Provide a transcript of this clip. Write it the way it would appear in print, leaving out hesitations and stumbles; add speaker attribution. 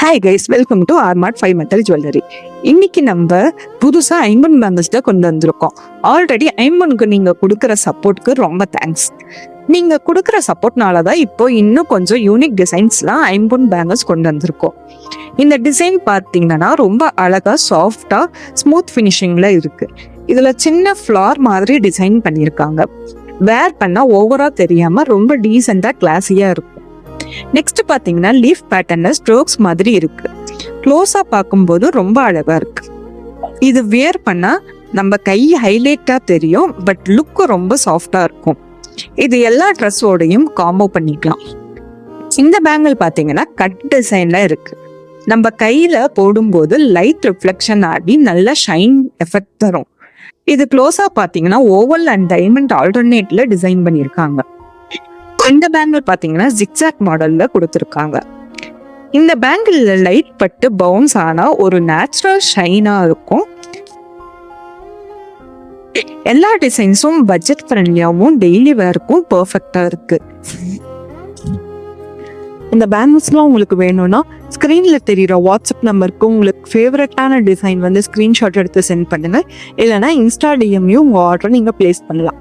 Speaker 1: Hi guys, welcome to ஆர்மார்ட் 5 metal jewellery. இன்னைக்கு நம்ம புதுசா ஐம்பன் பேங்கிள்ஸ் தான் கொண்டு வந்திருக்கோம். ஆல்ரெடி ஐம்பனுக்கு நீங்க கொடுக்குற சப்போர்ட்க்கு ரொம்ப தேங்க்ஸ். நீங்க கொடுக்குற சப்போர்ட்னால தான் இப்போ இன்னும் கொஞ்சம் யூனிக் டிசைன்ஸ்லாம் ஐம்பன் பேங்கிள்ஸ் கொண்டு வந்திருக்கோம். இந்த டிசைன் பார்த்தீங்கன்னா ரொம்ப அழகா சாஃப்டா ஸ்மூத் ஃபினிஷிங்ல இருக்கு. இதுல சின்ன ஃப்ளார் மாதிரி டிசைன் பண்ணியிருக்காங்க. வேர் பண்ணா ஓவரா தெரியாம ரொம்ப டீசெண்டா கிளாஸியா இருக்கும். நெக்ஸ்ட் பாத்தீங்கன்னா லீஃப் பேட்டர்ன்ல ஸ்ட்ரோக்ஸ் மாதிரி இருக்கு. க்ளோஸா பார்க்கும்போது ரொம்ப அழகா இருக்கு. இது வியர் பண்ணா நம்ம கை ஹைலைட்டா தெரியும், பட் லுக் ரொம்ப சாஃப்டா இருக்கும். இது எல்லா ட்ரெஸ்ஸோடையும் காம்போ பண்ணிக்கலாம். இந்த பேங்கிள் பாத்தீங்கன்னா கட் டிசைன்ல இருக்கு. நம்ம கையில போடும்போது லைட் ரிஃப்ளெக்ஷன் ஆகி நல்ல ஷைன் எஃபெக்ட் தரும். இது க்ளோஸா பாத்தீங்கன்னா ஓவல் அண்ட் டைமண்ட் ஆல்டர்னேட்ல டிசைன் பண்ணியிருக்காங்க. இந்த பேங்கிள் பாத்தீங்கன்னா ஜிக்ஸாக் மாடல்ல கொடுத்துருக்காங்க. இந்த பேங்கிள் லைட் பட்டு பவுன்ஸ் ஆனா ஒரு நேச்சுரல் ஷைனா இருக்கும். எல்லா டிசைன்ஸும் பட்ஜெட் ஃப்ரெண்ட்லியாவும் டெய்லி வேர்க்கும் பெர்ஃபெக்டா இருக்கு. இந்த பேங்கிள்ஸ்லாம் உங்களுக்கு வேணும்னா ஸ்க்ரீன்ல தெரியுற வாட்ஸ்அப் நம்பருக்கு உங்களுக்கு ஃபேவரட்டான டிசைன் ஸ்க்ரீன்ஷாட் எடுத்து சென்ட் பண்ணுங்க. இல்லைன்னா இன்ஸ்டா டிஎம்லையும் உங்க ஆர்டர் நீங்க பிளேஸ் பண்ணலாம்.